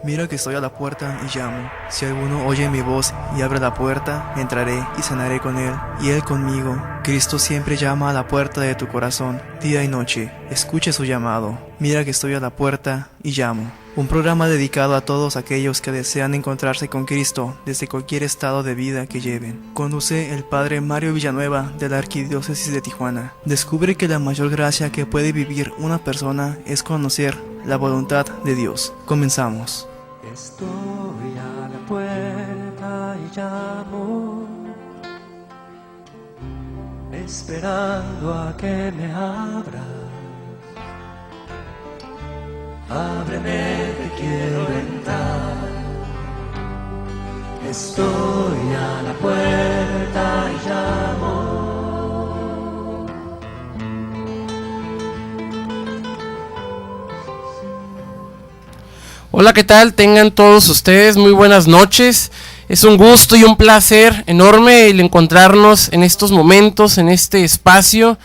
Mira que estoy a la puerta y llamo. Si alguno oye mi voz y abre la puerta, entraré y cenaré con él, y él conmigo. Cristo siempre llama a la puerta de tu corazón, día y noche. Escuche su llamado. Mira que estoy a la puerta y llamo. Un programa dedicado a todos aquellos que desean encontrarse con Cristo desde cualquier estado de vida que lleven. Conduce el Padre Mario Villanueva de la Arquidiócesis de Tijuana. Descubre que la mayor gracia que puede vivir una persona es conocer la voluntad de Dios. Comenzamos. Estoy a la puerta y llamo, esperando a que me abra. Ábreme que quiero entrar. Estoy a la puerta y llamo. Hola, ¿qué tal? Tengan todos ustedes muy buenas noches. Es un gusto y un placer enorme el encontrarnos en estos momentos, en este espacio,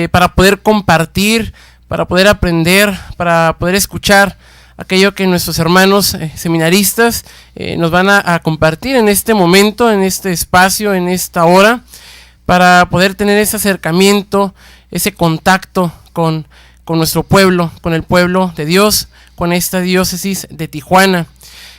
para poder compartir, para poder aprender, para poder escuchar aquello que nuestros hermanos seminaristas nos van a compartir en este momento, en este espacio, en esta hora, para poder tener ese acercamiento, ese contacto con nuestro pueblo, con el pueblo de Dios, con esta diócesis de Tijuana.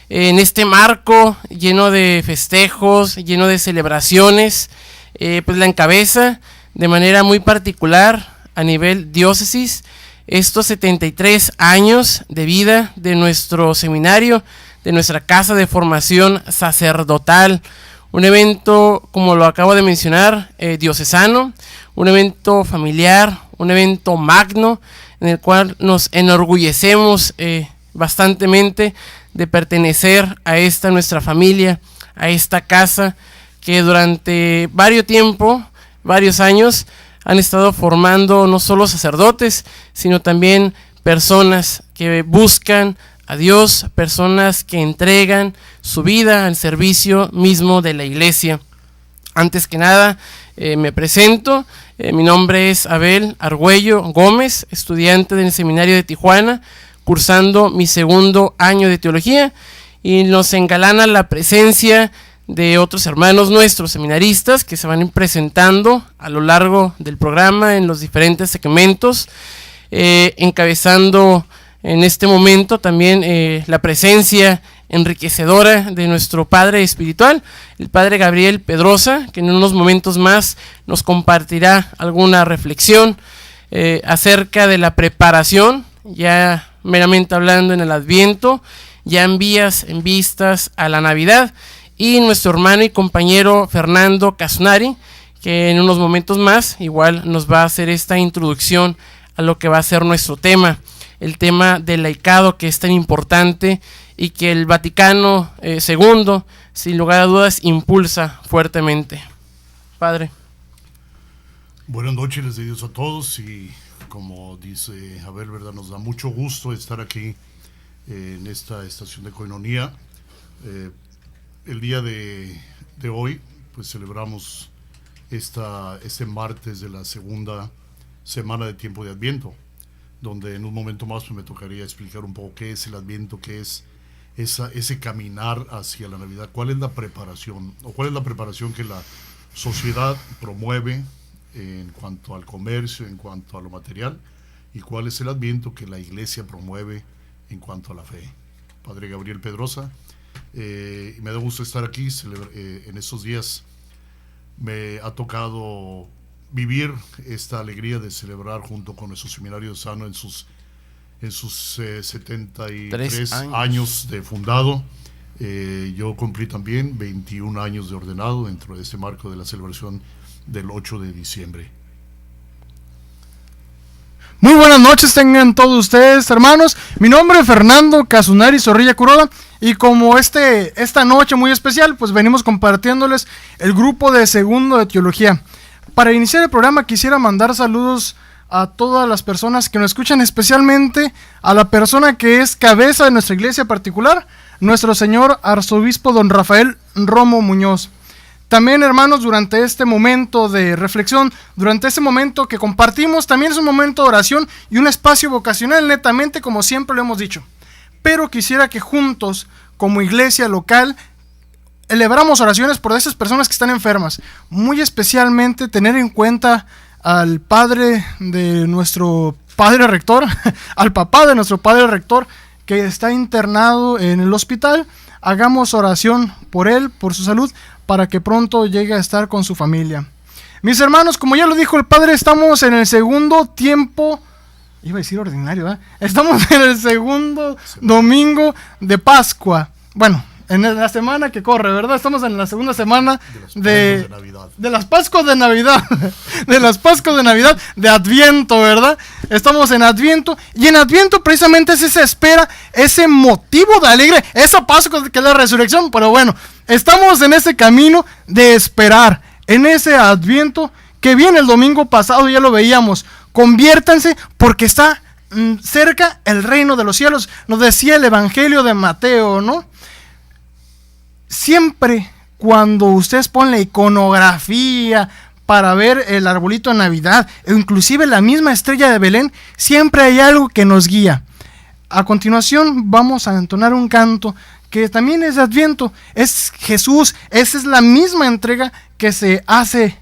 En este marco lleno de festejos, lleno de celebraciones, pues la encabeza de manera muy particular a nivel diócesis estos 73 años de vida de nuestro seminario, de nuestra casa de formación sacerdotal. Un evento, como lo acabo de mencionar, diocesano, un evento familiar, un evento magno, en el cual nos enorgullecemos bastantemente de pertenecer a esta nuestra familia, a esta casa que durante varios años, han estado formando no solo sacerdotes, sino también personas que buscan a Dios, personas que entregan su vida al servicio mismo de la iglesia. Antes que nada, me presento. Mi nombre es Abel Argüello Gómez, estudiante del Seminario de Tijuana, cursando mi segundo año de teología, y nos engalana la presencia de otros hermanos nuestros seminaristas que se van presentando a lo largo del programa en los diferentes segmentos, encabezando en este momento también la presencia enriquecedora de nuestro padre espiritual, el padre Gabriel Pedrosa, que en unos momentos más nos compartirá alguna reflexión acerca de la preparación, ya meramente hablando en el Adviento, ya en vistas a la Navidad, y nuestro hermano y compañero Fernando Casunari, que en unos momentos más igual nos va a hacer esta introducción a lo que va a ser nuestro tema, el tema del laicado, que es tan importante y que el Vaticano II, sin lugar a dudas, impulsa fuertemente. Padre. Buenas noches, les doy Dios a todos, y como dice Abel, ¿verdad? Nos da mucho gusto estar aquí en esta estación de Coinonía. El día de hoy, pues celebramos este martes de la segunda semana de tiempo de Adviento, donde en un momento más pues, me tocaría explicar un poco qué es el Adviento, qué es ese caminar hacia la Navidad, cuál es la preparación, o cuál es la preparación que la sociedad promueve en cuanto al comercio, en cuanto a lo material, y cuál es el Adviento que la Iglesia promueve en cuanto a la fe. Padre Gabriel Pedrosa, me da gusto estar aquí. En estos días me ha tocado vivir esta alegría de celebrar junto con nuestro seminario sano en sus 73 años de fundado. Yo cumplí también 21 años de ordenado dentro de este marco de la celebración del 8 de diciembre. Muy buenas noches tengan todos ustedes, hermanos. Mi nombre es Fernando Casunari Zorrilla Curoda, y como esta noche muy especial, pues venimos compartiéndoles el grupo de segundo de teología. Para iniciar el programa quisiera mandar saludos a todas las personas que nos escuchan, especialmente a la persona que es cabeza de nuestra iglesia particular, nuestro señor arzobispo don Rafael Romo Muñoz. También, hermanos, durante este momento de reflexión, durante este momento que compartimos, también es un momento de oración y un espacio vocacional, netamente, como siempre lo hemos dicho. pero quisiera que juntos, como iglesia local, eleváramos oraciones por esas personas que están enfermas. Muy especialmente tener en cuenta al padre de nuestro padre rector, al papá de nuestro padre rector, que está internado en el hospital. Hagamos oración por él, por su salud, para que pronto llegue a estar con su familia. Mis hermanos, como ya lo dijo el padre, estamos en el segundo tiempo, iba a decir ordinario, ¿verdad? Estamos en el segundo domingo de Pascua. Bueno, en la semana que corre, ¿verdad? Estamos en la segunda semana de las Pascuas de Navidad. De las Pascuas de Navidad, de Adviento, ¿verdad? Estamos en Adviento, y en Adviento precisamente es esa espera, ese motivo de alegre, esa Pascua que es la resurrección. Pero bueno, estamos en ese camino de esperar, en ese Adviento que viene el domingo pasado, ya lo veíamos. Conviértanse porque está cerca el reino de los cielos, nos decía el Evangelio de Mateo, ¿no? Siempre cuando ustedes ponen la iconografía para ver el arbolito de Navidad, o inclusive la misma estrella de Belén, siempre hay algo que nos guía. A continuación vamos a entonar un canto que también es de Adviento, es Jesús, esa es la misma entrega que se hace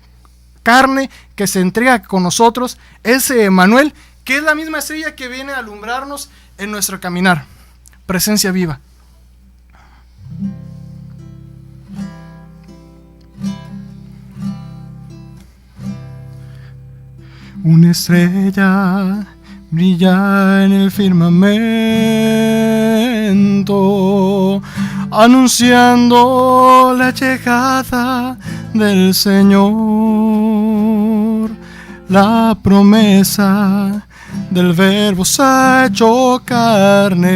carne, que se entrega con nosotros, es Manuel, que es la misma estrella que viene a alumbrarnos en nuestro caminar. Presencia viva. Una estrella brilla en el firmamento, anunciando la llegada del Señor. La promesa del Verbo se ha hecho carne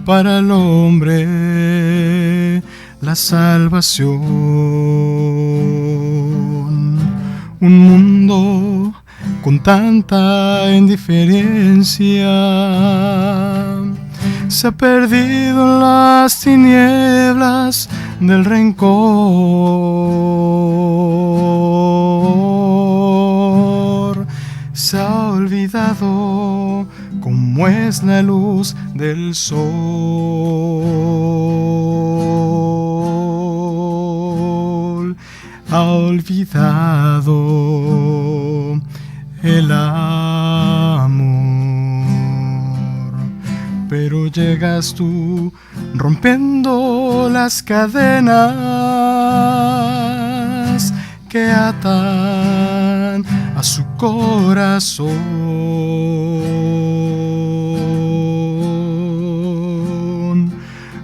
para el hombre, la salvación. Un mundo con tanta indiferencia se ha perdido en las tinieblas del rencor. Se ha olvidado cómo es la luz del sol. Ha olvidado el amor, pero llegas tú rompiendo las cadenas que atan a su corazón,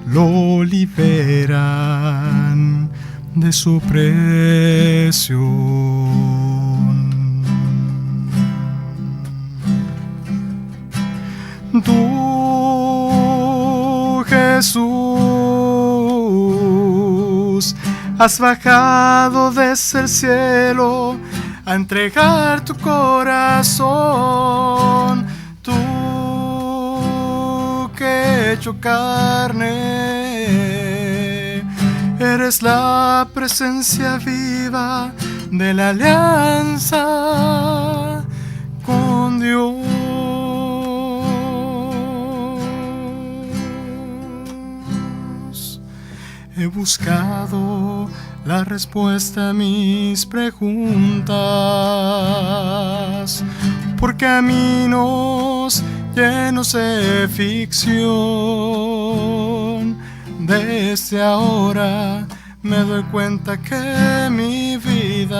lo liberan de su presión. Tú, Jesús, has bajado desde el cielo a entregar tu corazón. Tú que hecho carne, eres la presencia viva de la alianza con Dios. He buscado la respuesta a mis preguntas por caminos llenos de ficción. Desde ahora me doy cuenta que mi vida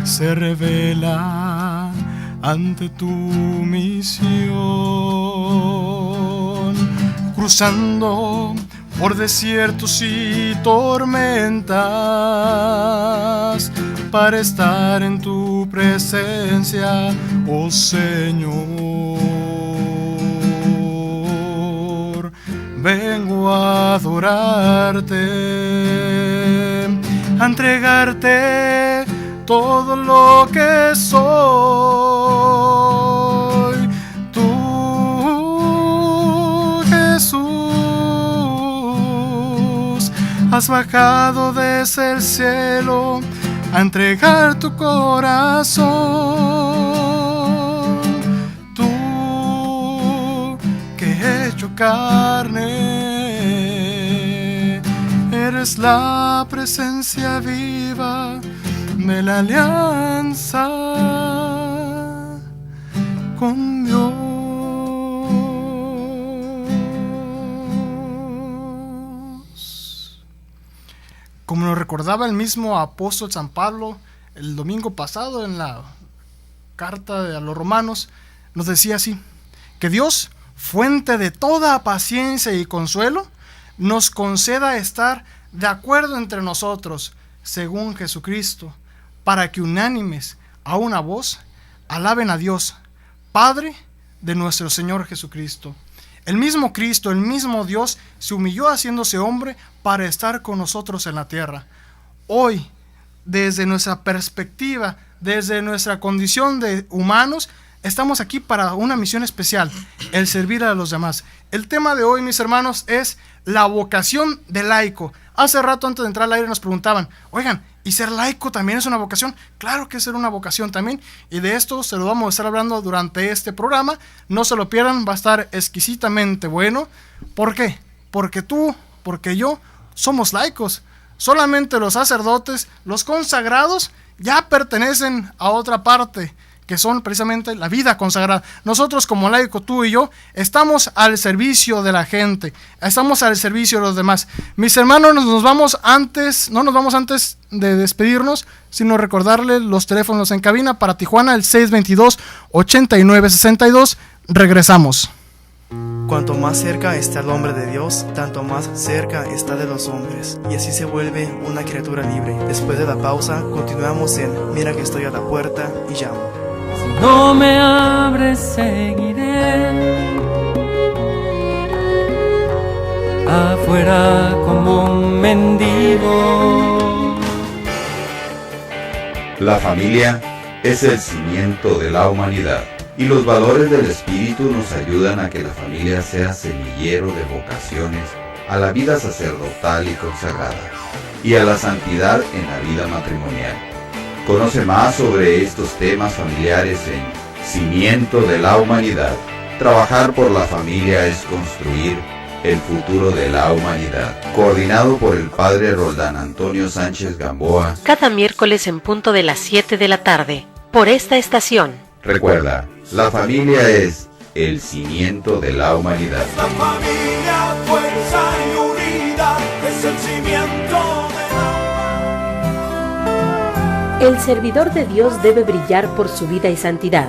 se revela ante tu misión, cruzando por desiertos y tormentas para estar en tu presencia, oh Señor. Vengo a adorarte, a entregarte todo lo que soy. Tú, Jesús, has bajado desde el cielo a entregar tu corazón. Tú carne. Eres la presencia viva de la alianza con Dios. Como nos recordaba el mismo apóstol San Pablo el domingo pasado en la carta a los romanos, nos decía así: que Dios, fuente de toda paciencia y consuelo, nos conceda estar de acuerdo entre nosotros, según Jesucristo, para que unánimes a una voz alaben a Dios, Padre de nuestro Señor Jesucristo. El mismo Cristo, el mismo Dios, se humilló haciéndose hombre para estar con nosotros en la tierra. Hoy, desde nuestra perspectiva, desde nuestra condición de humanos, estamos aquí para una misión especial, el servir a los demás. El tema de hoy, mis hermanos, es la vocación de laico. Hace rato, antes de entrar al aire, nos preguntaban: oigan, ¿y ser laico también es una vocación? Claro que es ser una vocación también, y de esto se lo vamos a estar hablando durante este programa. No se lo pierdan, va a estar exquisitamente bueno. ¿Por qué? Porque tú, porque yo, somos laicos. Solamente los sacerdotes, los consagrados, ya pertenecen a otra parte, que son precisamente la vida consagrada. Nosotros como laico, tú y yo, estamos al servicio de la gente, estamos al servicio de los demás. Mis hermanos, no nos vamos antes de despedirnos, sino recordarles los teléfonos en cabina para Tijuana, el 622-8962. Regresamos. Cuanto más cerca está el hombre de Dios, tanto más cerca está de los hombres, y así se vuelve una criatura libre. Después de la pausa, continuamos en Mira que estoy a la puerta y llamo. Si no me abres, seguiré afuera como un mendigo. La familia es el cimiento de la humanidad, y los valores del espíritu nos ayudan a que la familia sea semillero de vocaciones a la vida sacerdotal y consagrada, y a la santidad en la vida matrimonial. Conoce más sobre estos temas familiares en Cimiento de la Humanidad. Trabajar por la familia es construir el futuro de la humanidad. Coordinado por el Padre Roldán Antonio Sánchez Gamboa. Cada miércoles en punto de las 7 de la tarde, por esta estación. Recuerda, la familia es el cimiento de la humanidad. La familia, fuerza y unidad, es el cimiento de la... El servidor de Dios debe brillar por su vida y santidad.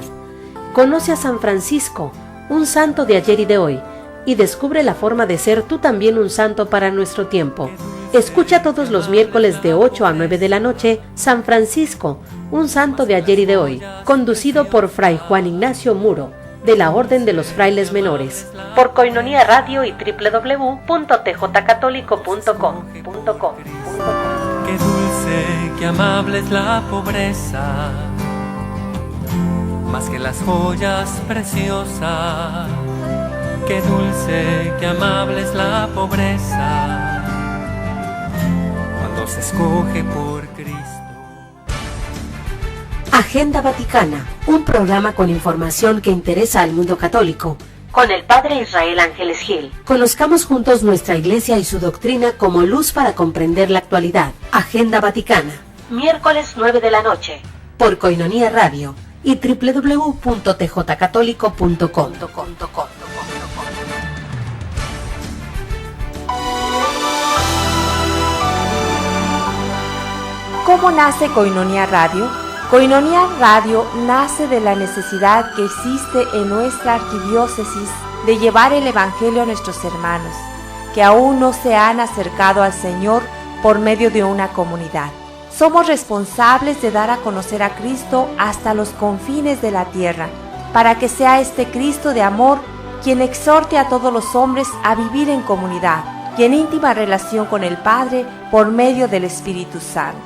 Conoce a San Francisco, un santo de ayer y de hoy, y descubre la forma de ser tú también un santo para nuestro tiempo. Escucha todos los miércoles de 8 a 9 de la noche, San Francisco, un santo de ayer y de hoy, conducido por Fray Juan Ignacio Muro, de la Orden de los Frailes Menores, por Coinonía Radio y www.tjcatólico.com. Qué dulce, qué amable es la pobreza, más que las joyas preciosas. Qué dulce, qué amable es la pobreza, cuando se escoge por Cristo. Agenda Vaticana, un programa con información que interesa al mundo católico. Con el Padre Israel Ángeles Gil. Conozcamos juntos nuestra Iglesia y su doctrina como luz para comprender la actualidad. Agenda Vaticana, miércoles 9 de la noche, por Coinonía Radio y www.tjcatólico.com. ¿Cómo nace Coinonía Radio? Coinonía Radio nace de la necesidad que existe en nuestra arquidiócesis de llevar el Evangelio a nuestros hermanos, que aún no se han acercado al Señor por medio de una comunidad. Somos responsables de dar a conocer a Cristo hasta los confines de la tierra, para que sea este Cristo de amor quien exhorte a todos los hombres a vivir en comunidad y en íntima relación con el Padre por medio del Espíritu Santo.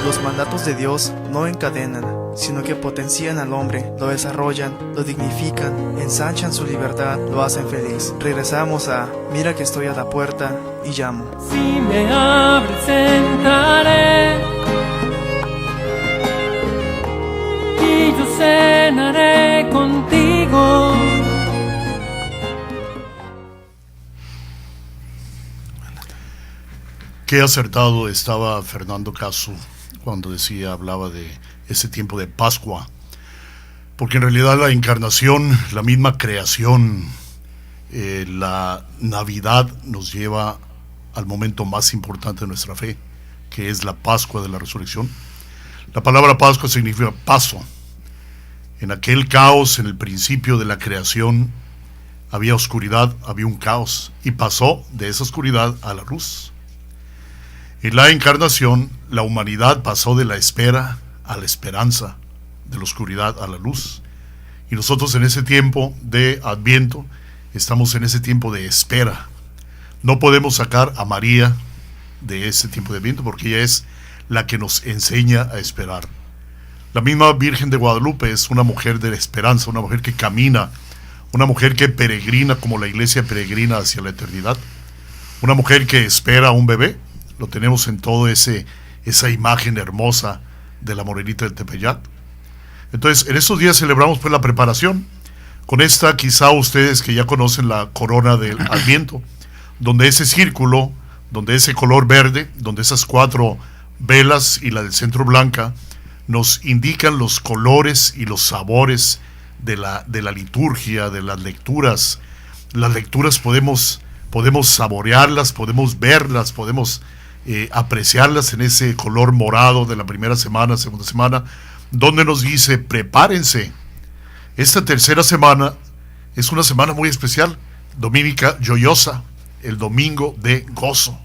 Los mandatos de Dios no encadenan, sino que potencian al hombre, lo desarrollan, lo dignifican, ensanchan su libertad, lo hacen feliz. Regresamos a Mira que estoy a la puerta y llamo. Si me abres entraré cenaré contigo. Qué acertado estaba Fernando Caso cuando hablaba de ese tiempo de Pascua, porque en realidad la encarnación, la misma creación, la Navidad nos lleva al momento más importante de nuestra fe, que es la Pascua de la Resurrección. La palabra Pascua significa paso. En aquel caos, en el principio de la creación, había oscuridad, había un caos, y pasó de esa oscuridad a la luz. En la encarnación, la humanidad pasó de la espera a la esperanza, de la oscuridad a la luz. Y nosotros en ese tiempo de Adviento, estamos en ese tiempo de espera. No podemos sacar a María de ese tiempo de Adviento, porque ella es la que nos enseña a esperar. La misma Virgen de Guadalupe es una mujer de esperanza, una mujer que camina, una mujer que peregrina como la iglesia peregrina hacia la eternidad, una mujer que espera a un bebé. Lo tenemos en todo esa imagen hermosa de la morenita del Tepeyac. Entonces, en estos días celebramos pues la preparación, con esta quizá ustedes que ya conocen la corona del Adviento, donde ese círculo, donde ese color verde, donde esas 4 velas y la del centro blanca, nos indican los colores y los sabores de la liturgia, de las lecturas. Las lecturas podemos saborearlas, podemos verlas, podemos apreciarlas en ese color morado de la primera semana, segunda semana, donde nos dice: prepárense. Esta tercera semana es una semana muy especial, dominica joyosa, el domingo de gozo,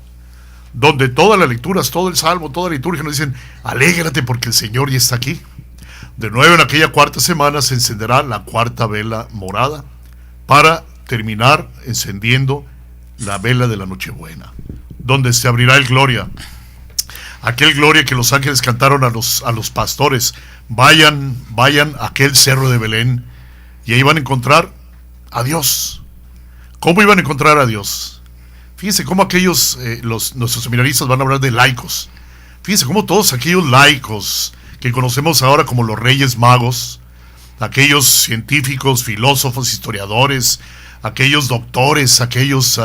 donde todas las lecturas, todo el salmo, toda la liturgia nos dicen: alégrate porque el Señor ya está aquí. De nuevo, en aquella cuarta semana se encenderá la 4ª vela morada para terminar encendiendo la vela de la Nochebuena, donde se abrirá el Gloria, aquel Gloria que los ángeles cantaron a los pastores: vayan a aquel cerro de Belén, y ahí van a encontrar a Dios. ¿Cómo iban a encontrar a Dios? Fíjense cómo aquellos, nuestros seminaristas van a hablar de laicos. Fíjense cómo todos aquellos laicos que conocemos ahora como los Reyes Magos, aquellos científicos, filósofos, historiadores, aquellos doctores, aquellos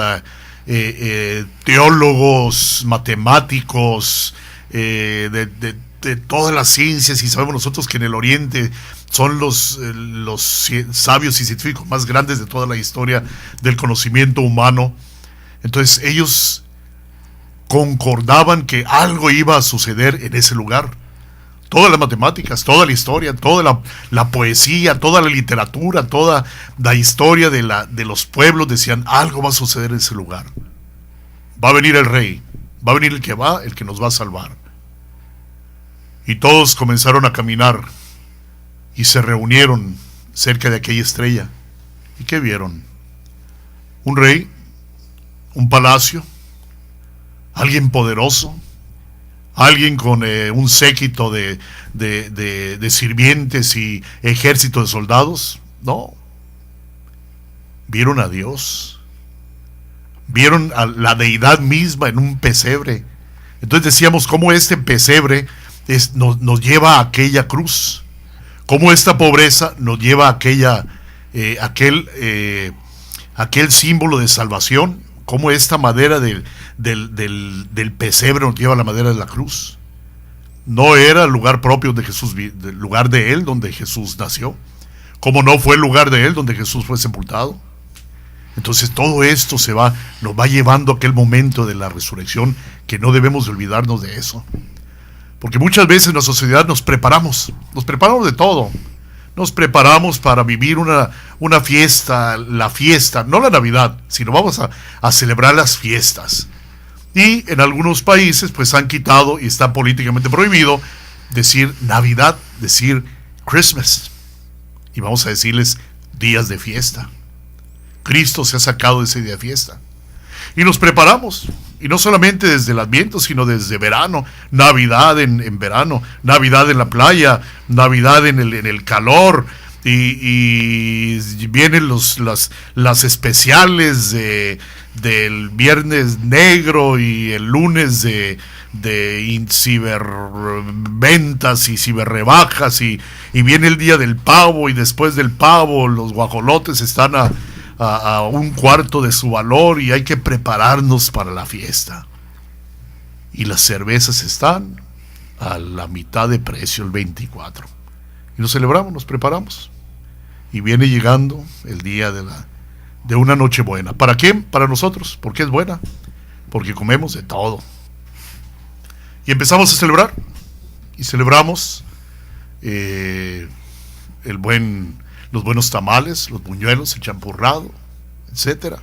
teólogos, matemáticos, de todas las ciencias, y sabemos nosotros que en el Oriente son los sabios y científicos más grandes de toda la historia del conocimiento humano. Entonces ellos concordaban que algo iba a suceder en ese lugar. Todas las matemáticas, toda la historia, toda la poesía, toda la literatura, toda la historia de los pueblos decían: algo va a suceder en ese lugar. Va a venir el rey, va a venir el que nos va a salvar. Y todos comenzaron a caminar y se reunieron cerca de aquella estrella. ¿Y qué vieron? Un rey, un palacio, alguien poderoso, alguien con un séquito de sirvientes y ejército de soldados. No, vieron a Dios, vieron a la deidad misma en un pesebre. Entonces decíamos cómo este pesebre nos lleva a aquella cruz, cómo esta pobreza nos lleva a aquel símbolo de salvación, cómo esta madera del pesebre nos lleva a la madera de la cruz. No era el lugar propio de Jesús, el lugar de él donde Jesús nació, como no fue el lugar de él donde Jesús fue sepultado. Entonces todo esto nos va llevando a aquel momento de la resurrección, que no debemos de olvidarnos de eso. Porque muchas veces en nuestra sociedad nos preparamos de todo. Nos preparamos para vivir una fiesta, la fiesta, no la Navidad, sino vamos a celebrar las fiestas. Y en algunos países pues han quitado y está políticamente prohibido decir Navidad, decir Christmas. Y vamos a decirles días de fiesta. Cristo se ha sacado de ese día de fiesta. Y nos preparamos, y no solamente desde el Adviento, sino desde verano, Navidad en verano, Navidad en la playa, Navidad en el calor, y vienen las especiales del Viernes Negro y el lunes de ciberventas y ciberrebajas y viene el día del pavo, y después del pavo los guajolotes están a un cuarto de su valor y hay que prepararnos para la fiesta, y las cervezas están a la mitad de precio, el 24, y nos celebramos, nos preparamos, y viene llegando el día de una noche buena. ¿Para quién? Para nosotros. ¿Por qué es buena? Porque comemos de todo. Y empezamos a celebrar, y celebramos los buenos tamales, los buñuelos, el champurrado, etcétera.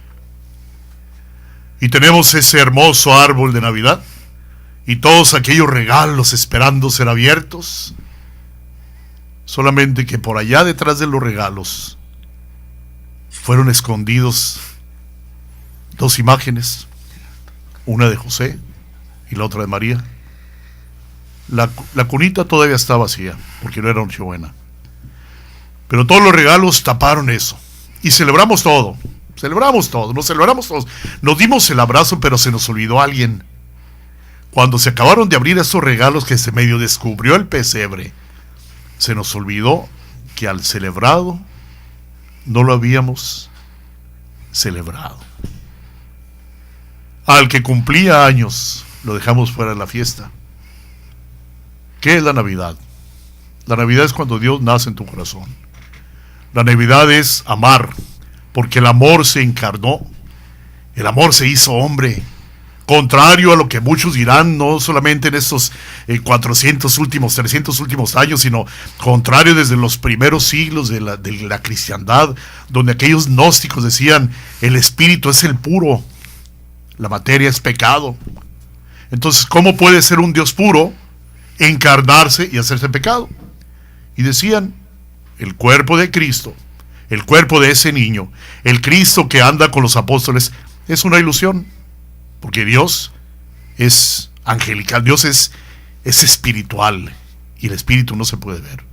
Y tenemos ese hermoso árbol de Navidad, y todos aquellos regalos esperando ser abiertos. Solamente que por allá detrás de los regalos fueron escondidos dos imágenes, una de José y la otra de María. La cunita todavía está vacía, porque no era Nochebuena. Pero todos los regalos taparon eso. Y celebramos todo, nos celebramos todos. Nos dimos el abrazo, pero se nos olvidó alguien. Cuando se acabaron de abrir esos regalos que se medio descubrió el pesebre, se nos olvidó que al celebrado no lo habíamos celebrado. Al que cumplía años lo dejamos fuera de la fiesta. ¿Qué es la Navidad? La Navidad es cuando Dios nace en tu corazón. La Navidad es amar, porque el amor se encarnó, el amor se hizo hombre. Contrario a lo que muchos dirán, no solamente en estos 300 últimos años, sino contrario desde los primeros siglos de la cristiandad, donde aquellos gnósticos decían, el espíritu es el puro, la materia es pecado. Entonces, ¿cómo puede ser un Dios puro encarnarse y hacerse pecado? Y decían, el cuerpo de Cristo, el cuerpo de ese niño, el Cristo que anda con los apóstoles, es una ilusión. Porque Dios es angelical, Dios es espiritual, y el espíritu no se puede ver.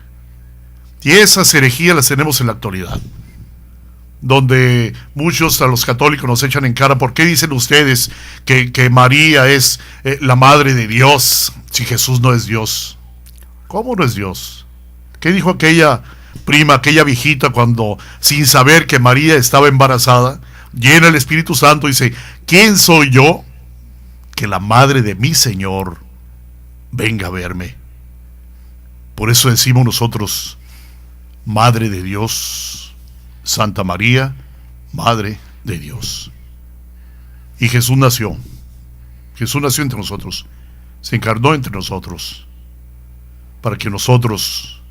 Y esas herejías las tenemos en la actualidad, donde muchos a los católicos nos echan en cara, ¿por qué dicen ustedes que María es la madre de Dios si Jesús no es Dios? ¿Cómo no es Dios? ¿Qué dijo aquella prima, aquella viejita, cuando sin saber que María estaba embarazada, llena el Espíritu Santo, dice, ¿quién soy yo que la madre de mi Señor venga a verme? Por eso decimos nosotros, Madre de Dios, Santa María, Madre de Dios. Y Jesús nació entre nosotros, se encarnó entre nosotros, para que nosotros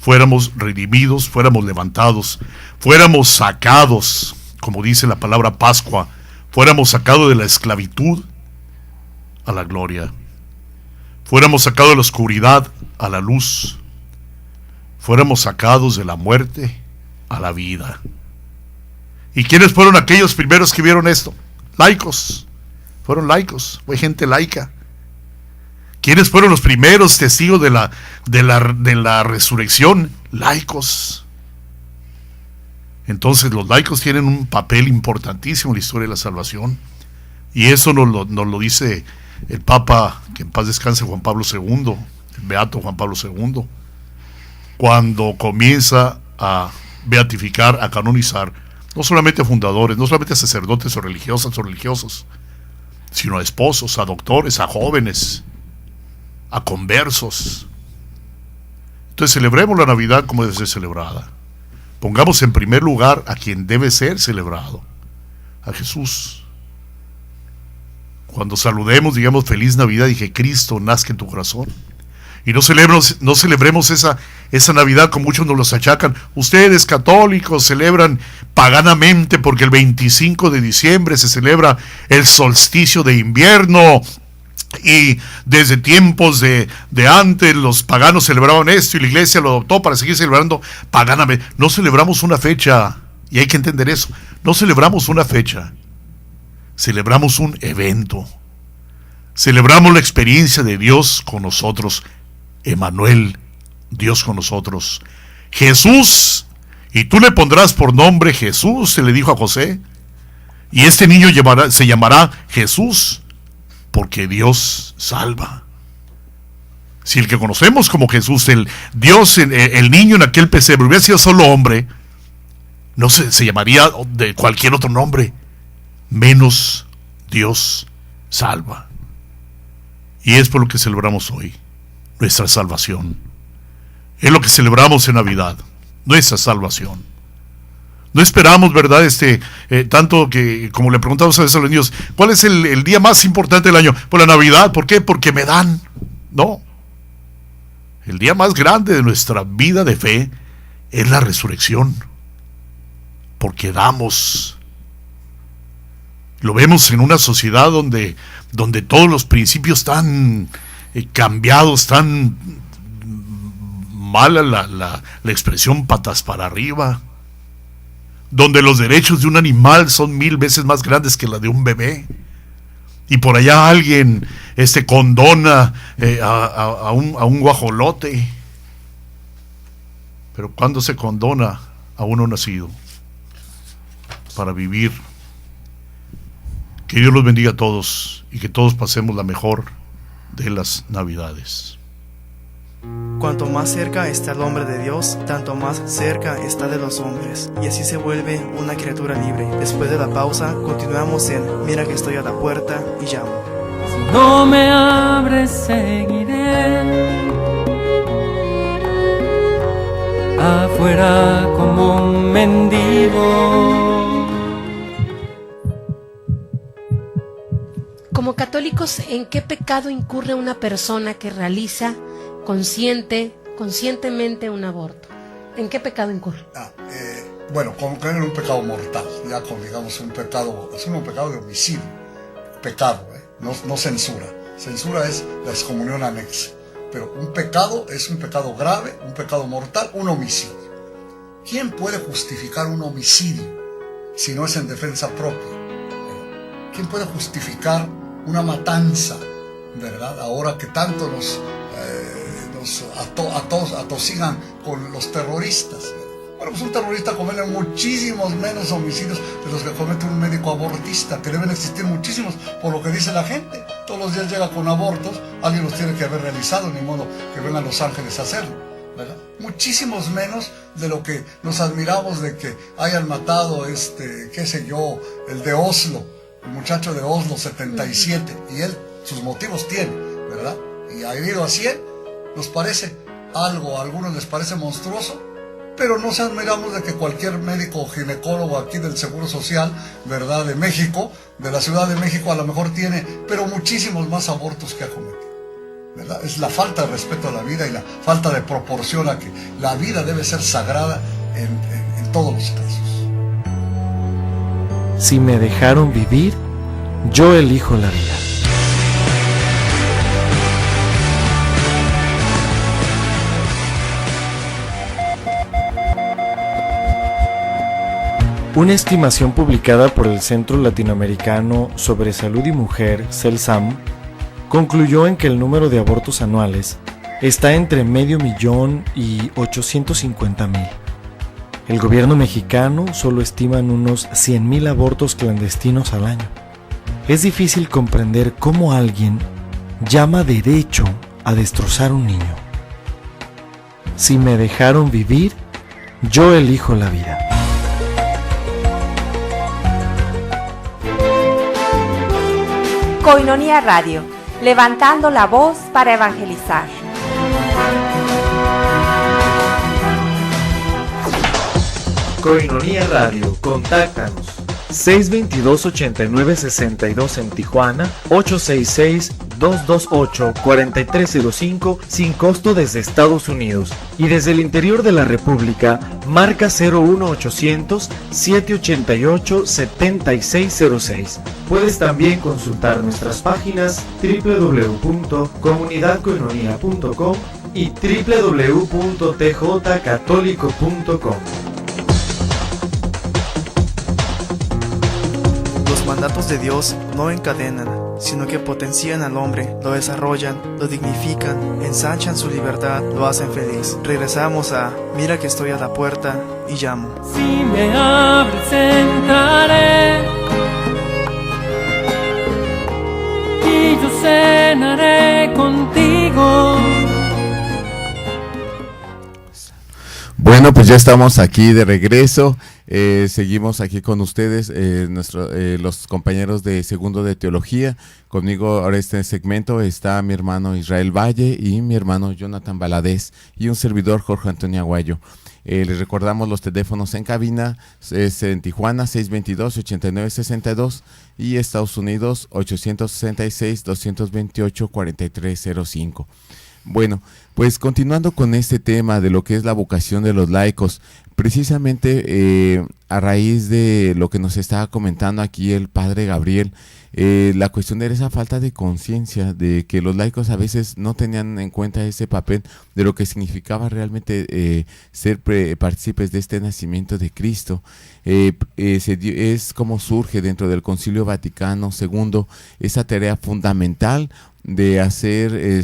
fuéramos redimidos, fuéramos levantados, fuéramos sacados, como dice la palabra Pascua, fuéramos sacados de la esclavitud a la gloria, fuéramos sacados de la oscuridad a la luz, fuéramos sacados de la muerte a la vida. ¿Y quiénes fueron aquellos primeros que vieron esto? Laicos, fueron laicos, fue gente laica. ¿Quiénes fueron los primeros testigos de la resurrección? Laicos. Entonces los laicos tienen un papel importantísimo en la historia de la salvación, y eso nos lo dice el Papa, que en paz descanse, Juan Pablo II, el beato Juan Pablo II, cuando comienza a beatificar, a canonizar, no solamente a fundadores, no solamente a sacerdotes o religiosas o religiosos, sino a esposos, a doctores, a jóvenes, a conversos. Entonces celebremos la Navidad como debe ser celebrada. Pongamos en primer lugar a quien debe ser celebrado, a Jesús. Cuando saludemos, digamos feliz Navidad y que Cristo nazca en tu corazón. Y no celebremos esa Navidad como muchos nos los achacan. Ustedes católicos celebran paganamente porque el 25 de diciembre se celebra el solsticio de invierno. Y desde tiempos de antes los paganos celebraban esto y la iglesia lo adoptó para seguir celebrando paganamente. No celebramos una fecha, y hay que entender eso. No celebramos una fecha, celebramos un evento. Celebramos la experiencia de Dios con nosotros, Emmanuel, Dios con nosotros. Jesús, y tú le pondrás por nombre Jesús, se le dijo a José, y este niño se llamará Jesús, porque Dios salva. Si el que conocemos como Jesús, el Dios, el niño en aquel pesebre, hubiera sido solo hombre, no se llamaría de cualquier otro nombre, menos Dios salva. Y es por lo que celebramos hoy, nuestra salvación. Es lo que celebramos en Navidad, nuestra salvación. No esperamos, ¿verdad? Tanto que, como le preguntamos a veces a los niños, ¿cuál es el día más importante del año? Pues la Navidad. ¿Por qué? Porque me dan. No. El día más grande de nuestra vida de fe es la resurrección. Porque damos. Lo vemos en una sociedad donde todos los principios están cambiados, están mala la expresión patas para arriba, donde los derechos de un animal son 1000 veces más grandes que la de un bebé, y por allá alguien condona a un guajolote. Pero ¿cuándo se condona a uno nacido para vivir? Que Dios los bendiga a todos y que todos pasemos la mejor de las Navidades. Cuanto más cerca está el hombre de Dios, tanto más cerca está de los hombres, y así se vuelve una criatura libre. Después de la pausa, continuamos en Mira que estoy a la puerta y llamo. Si no me abres, seguiré afuera como un mendigo. Como católicos, ¿en qué pecado incurre una persona que realiza conscientemente un aborto? ¿En qué pecado incurre? Bueno, como caer en un pecado mortal, ya con, digamos, un pecado, es un pecado de homicidio, pecado, no censura. Censura es la excomunión anexa, pero un pecado es un pecado grave, un pecado mortal, un homicidio. ¿Quién puede justificar un homicidio si no es en defensa propia? ¿Quién puede justificar una matanza, verdad? Ahora que tanto nos atosigan con los terroristas. Bueno, pues un terrorista comete muchísimos menos homicidios de los que comete un médico abortista, que deben existir muchísimos, por lo que dice la gente. Todos los días llega con abortos, alguien los tiene que haber realizado, ni modo que vengan los ángeles a hacerlo, ¿verdad? Muchísimos menos de lo que nos admiramos de que hayan matado, qué sé yo, el de Oslo, el muchacho de Oslo, 77, y él sus motivos tiene, ¿verdad? Y ha herido a 100, nos parece algo, a algunos les parece monstruoso, pero nos admiramos de que cualquier médico o ginecólogo aquí del Seguro Social, ¿verdad?, de México, de la Ciudad de México, a lo mejor tiene, pero muchísimos más abortos que ha cometido, ¿verdad? Es la falta de respeto a la vida y la falta de proporción a que la vida debe ser sagrada en todos los casos. Si me dejaron vivir, yo elijo la vida. Una estimación publicada por el Centro Latinoamericano sobre Salud y Mujer, CELSAM, concluyó en que el número de abortos anuales está entre 500,000 y 850,000. El gobierno mexicano solo estima en unos 100,000 abortos clandestinos al año. Es difícil comprender cómo alguien llama derecho a destrozar un niño. Si me dejaron vivir, yo elijo la vida. Koinonia Radio, levantando la voz para evangelizar. Koinonia Radio, contáctanos. 622-8962 en Tijuana, 866-228-4305 sin costo desde Estados Unidos. Y desde el interior de la República, marca 01800-788-7606. Puedes también consultar nuestras páginas www.comunidadcoinonia.com y www.tjcatólico.com. Los mandatos de Dios no encadenan, sino que potencian al hombre, lo desarrollan, lo dignifican, ensanchan su libertad, lo hacen feliz. Regresamos a Mira que estoy a la puerta y llamo. Si me abres entraré y yo cenaré contigo. Bueno, pues ya estamos aquí de regreso. Seguimos aquí con ustedes, los compañeros de segundo de teología. Conmigo ahora este segmento está mi hermano Israel Valle y mi hermano Jonathan Valadez y un servidor Jorge Antonio Aguayo. Les recordamos los teléfonos en cabina, es en Tijuana 622-8962 y Estados Unidos 866-228-4305. Bueno, pues continuando con este tema de lo que es la vocación de los laicos, precisamente a raíz de lo que nos estaba comentando aquí el padre Gabriel, la cuestión de esa falta de conciencia, de que los laicos a veces no tenían en cuenta ese papel de lo que significaba realmente ser partícipes de este nacimiento de Cristo. Es como surge dentro del Concilio Vaticano II esa tarea fundamental de hacer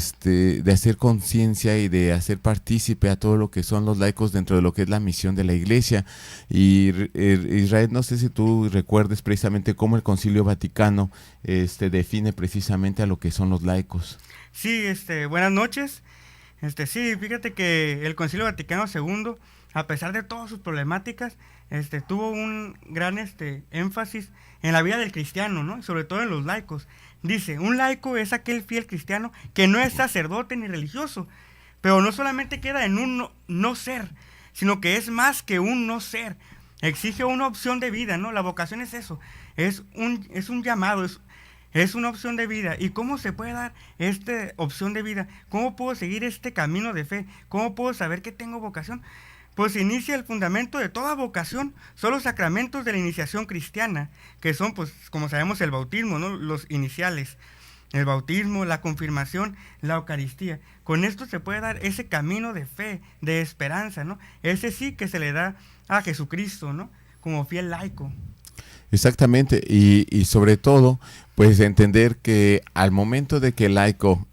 conciencia y de hacer partícipe a todo lo que son los laicos dentro de lo que es la misión de la Iglesia. Y Israel, no sé si tú recuerdes precisamente cómo el Concilio Vaticano define precisamente a lo que son los laicos. Sí, buenas noches. Sí, fíjate que el Concilio Vaticano II, a pesar de todas sus problemáticas, tuvo un gran énfasis en la vida del cristiano, ¿no? Sobre todo en los laicos. Dice, un laico es aquel fiel cristiano que no es sacerdote ni religioso, pero no solamente queda en un no ser, sino que es más que un no ser. Exige una opción de vida, ¿no? La vocación es eso, es un llamado, es una opción de vida. ¿Y cómo se puede dar esta opción de vida? ¿Cómo puedo seguir este camino de fe? ¿Cómo puedo saber que tengo vocación? Pues inicia el fundamento de toda vocación, son los sacramentos de la iniciación cristiana, que son, pues, como sabemos, el bautismo, ¿no? Los iniciales, el bautismo, la confirmación, la Eucaristía. Con esto se puede dar ese camino de fe, de esperanza, ¿no? Ese sí que se le da a Jesucristo, ¿no? Como fiel laico. Exactamente, y sobre todo, pues entender que al momento de que el laico,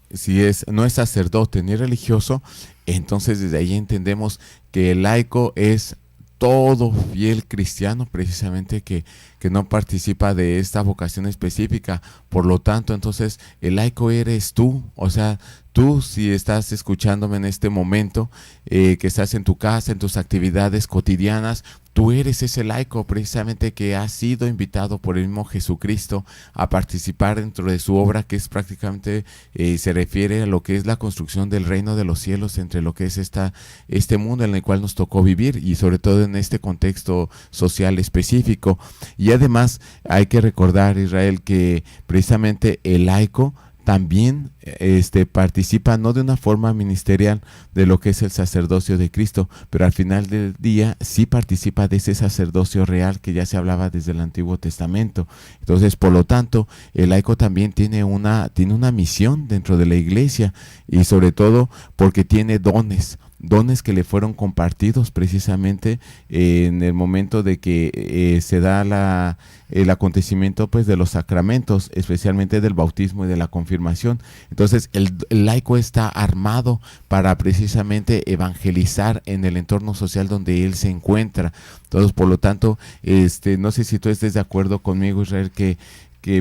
no es sacerdote ni religioso, entonces desde ahí entendemos que el laico es todo fiel cristiano, precisamente que no participa de esta vocación específica. Por lo tanto, entonces el laico eres tú, o sea, tú, si estás escuchándome en este momento, que estás en tu casa, en tus actividades cotidianas, tú eres ese laico precisamente que ha sido invitado por el mismo Jesucristo a participar dentro de su obra, que es prácticamente, se refiere a lo que es la construcción del reino de los cielos, entre lo que es este mundo en el cual nos tocó vivir, y sobre todo en este contexto social específico. Y además hay que recordar, Israel, que precisamente el laico también participa no de una forma ministerial de lo que es el sacerdocio de Cristo, pero al final del día sí participa de ese sacerdocio real que ya se hablaba desde el Antiguo Testamento. Entonces, por lo tanto, el laico también tiene una misión dentro de la Iglesia, y sobre todo porque tiene dones que le fueron compartidos precisamente en el momento de que se da el acontecimiento, pues, de los sacramentos, especialmente del bautismo y de la confirmación. Entonces el laico está armado para precisamente evangelizar en el entorno social donde él se encuentra. Entonces, por lo tanto, no sé si tú estés de acuerdo conmigo, Israel, que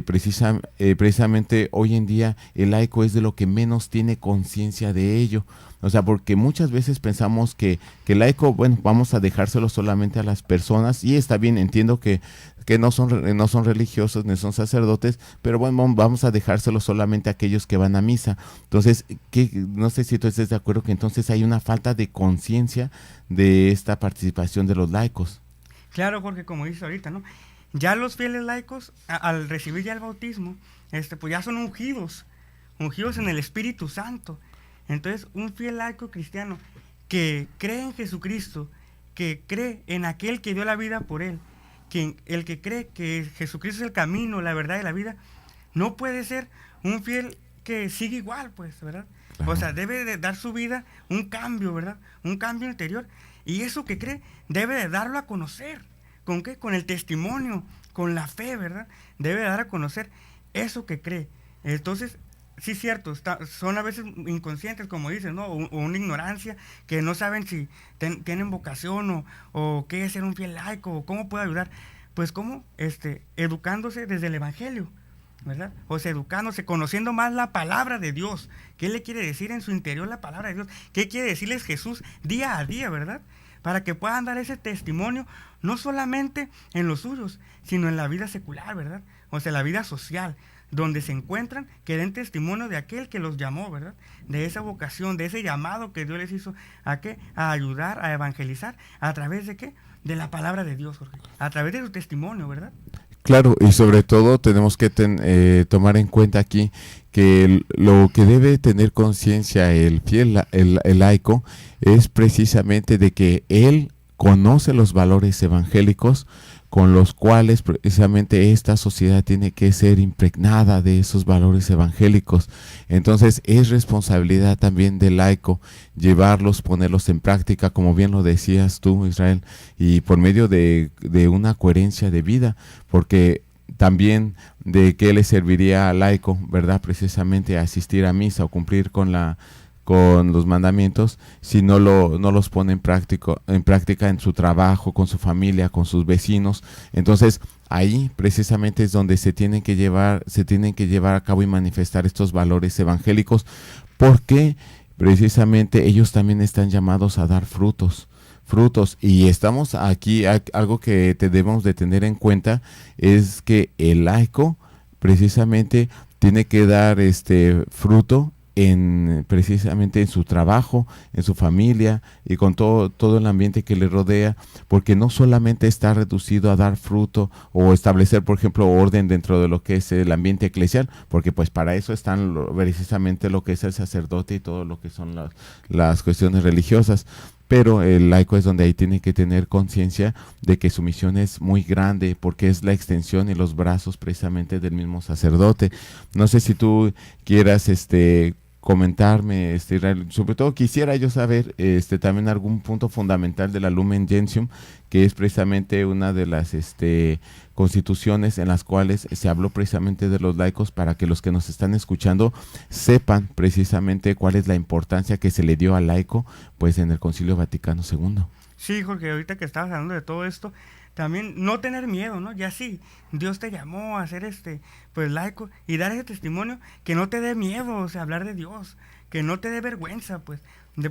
precisamente hoy en día el laico es de lo que menos tiene conciencia de ello. O sea, porque muchas veces pensamos que el laico, bueno, vamos a dejárselo solamente a las personas, y está bien, entiendo que no son religiosos ni son sacerdotes, pero bueno, vamos a dejárselo solamente a aquellos que van a misa. Entonces, no sé si tú estés de acuerdo que entonces hay una falta de conciencia de esta participación de los laicos. Claro, Jorge, como dices ahorita, ¿no? Ya los fieles laicos, al recibir ya el bautismo, pues ya son ungidos en el Espíritu Santo. Entonces, un fiel laico cristiano que cree en Jesucristo, que cree en aquel que dio la vida por él, el que cree que Jesucristo es el camino, la verdad y la vida, no puede ser un fiel que sigue igual, pues, ¿verdad? Claro. O sea, debe de dar su vida un cambio, ¿verdad? Un cambio interior. Y eso que cree debe de darlo a conocer. ¿Con qué? Con el testimonio, con la fe, ¿verdad? Debe de dar a conocer eso que cree. Entonces, sí es cierto, son a veces inconscientes, como dicen, ¿no? O una ignorancia, que no saben si tienen vocación o qué es ser un fiel laico, o cómo puede ayudar. Pues cómo, educándose desde el Evangelio, ¿verdad? O sea, educándose, conociendo más la palabra de Dios. ¿Qué le quiere decir en su interior la palabra de Dios? ¿Qué quiere decirles Jesús día a día, verdad? Para que puedan dar ese testimonio, no solamente en los suyos, sino en la vida secular, ¿verdad? O sea, la vida social, donde se encuentran, que den testimonio de aquel que los llamó, ¿verdad? De esa vocación, de ese llamado que Dios les hizo, ¿a qué? A ayudar, a evangelizar, ¿a través de qué? De la palabra de Dios, Jorge, a través de su testimonio, ¿verdad? Claro, y sobre todo tenemos que tomar en cuenta aquí que lo que debe tener conciencia el fiel, el laico, es precisamente de que él conoce los valores evangélicos con los cuales precisamente esta sociedad tiene que ser impregnada de esos valores evangélicos. Entonces es responsabilidad también del laico llevarlos, ponerlos en práctica, como bien lo decías tú, Israel, y por medio de una coherencia de vida, porque también de qué le serviría al laico, ¿verdad? Precisamente asistir a misa o cumplir con los mandamientos si no los pone en práctica en su trabajo, con su familia, con sus vecinos. Entonces ahí precisamente es donde se tienen que llevar a cabo y manifestar estos valores evangélicos, porque precisamente ellos también están llamados a dar frutos, y estamos aquí, algo que debemos de tener en cuenta es que el laico precisamente tiene que dar fruto precisamente en su trabajo, en su familia y con todo el ambiente que le rodea, porque no solamente está reducido a dar fruto o establecer, por ejemplo, orden dentro de lo que es el ambiente eclesial, porque pues para eso están precisamente lo que es el sacerdote y todo lo que son las cuestiones religiosas. Pero el laico es donde ahí tiene que tener conciencia de que su misión es muy grande, porque es la extensión y los brazos precisamente del mismo sacerdote. No sé si tú quieras comentarme, Israel. Sobre todo quisiera yo saber también algún punto fundamental de la Lumen Gentium, que es precisamente una de las constituciones en las cuales se habló precisamente de los laicos, para que los que nos están escuchando sepan precisamente cuál es la importancia que se le dio al laico pues en el Concilio Vaticano II. Sí, Jorge, ahorita que estabas hablando de todo esto, también no tener miedo, ¿no? Ya sí, Dios te llamó a ser pues laico, y dar ese testimonio, que no te dé miedo, o sea, hablar de Dios, que no te dé vergüenza, pues,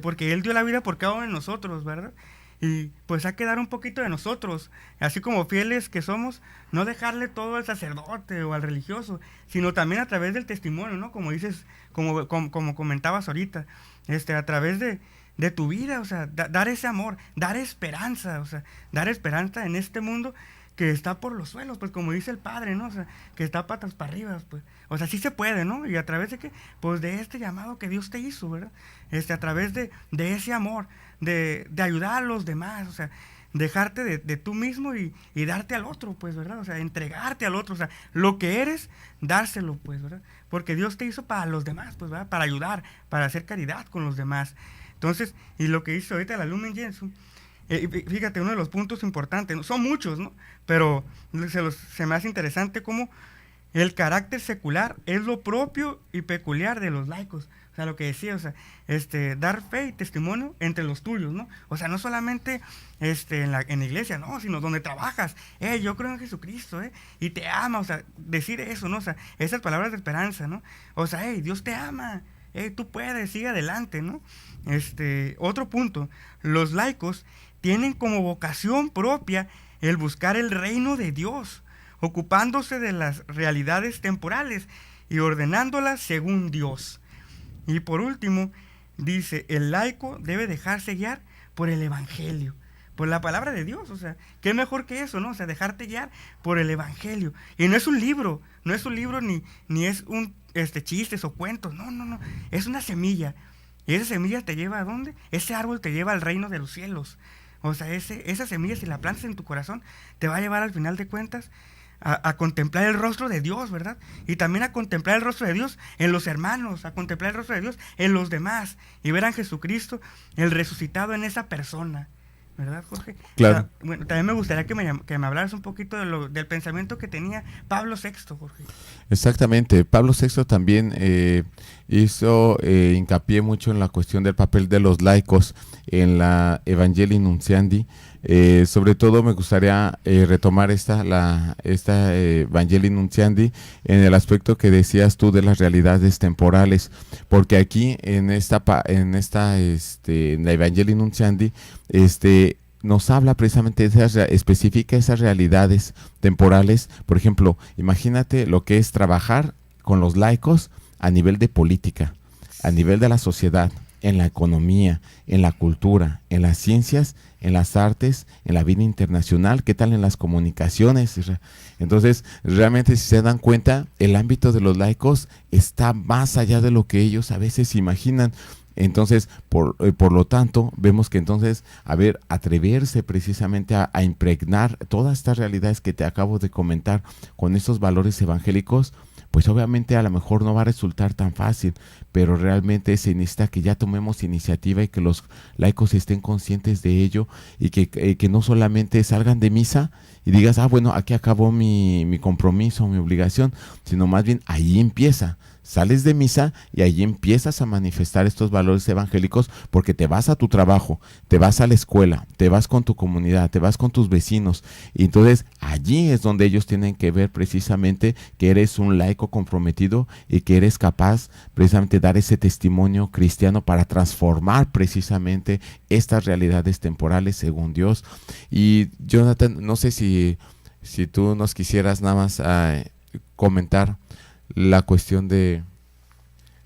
porque Él dio la vida por cada uno de nosotros, ¿verdad? Y pues hay que dar un poquito de nosotros, así como fieles que somos, no dejarle todo al sacerdote o al religioso, sino también a través del testimonio, ¿no? Como dices, como comentabas ahorita, a través de tu vida, o sea, dar ese amor, dar esperanza, o sea, dar esperanza en este mundo que está por los suelos, pues como dice el Padre, ¿no? O sea, que está patas para arriba, pues, o sea, sí se puede, ¿no? Y a través de qué, pues de este llamado que Dios te hizo, ¿verdad? A través de ese amor, de ayudar a los demás, o sea, dejarte de tú mismo y darte al otro, pues, ¿verdad? O sea, entregarte al otro, o sea, lo que eres, dárselo, pues, ¿verdad? Porque Dios te hizo para los demás, pues, ¿verdad? Para ayudar, para hacer caridad con los demás. Entonces, y lo que dice ahorita la Lumen Gentium, fíjate, uno de los puntos importantes, ¿no? Son muchos, ¿no? Pero se me hace interesante cómo el carácter secular es lo propio y peculiar de los laicos. O sea, lo que decía, o sea, dar fe y testimonio entre los tuyos, ¿no? O sea, no solamente en la iglesia, no, sino donde trabajas. Yo creo en Jesucristo, y te ama, o sea, decir eso, ¿no? O sea, esas palabras de esperanza, ¿no? O sea, Dios te ama, tú puedes, sigue adelante, ¿no? Otro punto, los laicos tienen como vocación propia el buscar el reino de Dios, ocupándose de las realidades temporales y ordenándolas según Dios. Y por último, dice, el laico debe dejarse guiar por el Evangelio, por la palabra de Dios. O sea, qué mejor que eso, ¿no? O sea, dejarte guiar por el Evangelio. Y no es un libro, ni es un chistes o cuentos, no, es una semilla. Y esa semilla te lleva ¿a dónde? Ese árbol te lleva al reino de los cielos. O sea, esa semilla, si la plantas en tu corazón, te va a llevar al final de cuentas a contemplar el rostro de Dios, ¿verdad? Y también a contemplar el rostro de Dios en los hermanos, a contemplar el rostro de Dios en los demás, y ver a Jesucristo, el resucitado, en esa persona. ¿verdad, Jorge? Claro. O sea, bueno, también me gustaría que me hablaras un poquito del pensamiento que tenía Pablo VI, Jorge. Exactamente. Pablo VI también hizo hincapié mucho en la cuestión del papel de los laicos en la Evangelii Nuntiandi. Sobre todo me gustaría retomar esta Evangelii Nuntiandi en el aspecto que decías tú de las realidades temporales, porque aquí en la Evangelii Nuntiandi nos habla precisamente especifica esas realidades temporales. Por ejemplo, imagínate lo que es trabajar con los laicos a nivel de política, a nivel de la sociedad, en la economía, en la cultura, en las ciencias, en las artes, en la vida internacional, ¿qué tal en las comunicaciones? Entonces, realmente si se dan cuenta, el ámbito de los laicos está más allá de lo que ellos a veces imaginan. Entonces, por lo tanto, vemos que entonces, atreverse precisamente a impregnar todas estas realidades que te acabo de comentar con estos valores evangélicos, pues obviamente a lo mejor no va a resultar tan fácil, pero realmente se necesita que ya tomemos iniciativa y que los laicos estén conscientes de ello y que no solamente salgan de misa y digas, bueno, aquí acabó mi compromiso, mi obligación, sino más bien ahí empieza. Sales de misa y ahí empiezas a manifestar estos valores evangélicos porque te vas a tu trabajo, te vas a la escuela, te vas con tu comunidad, te vas con tus vecinos. Y entonces allí es donde ellos tienen que ver precisamente que eres un laico comprometido y que eres capaz precisamente de dar ese testimonio cristiano para transformar precisamente estas realidades temporales según Dios. Y Jonathan, no sé si tú nos quisieras nada más comentar la cuestión de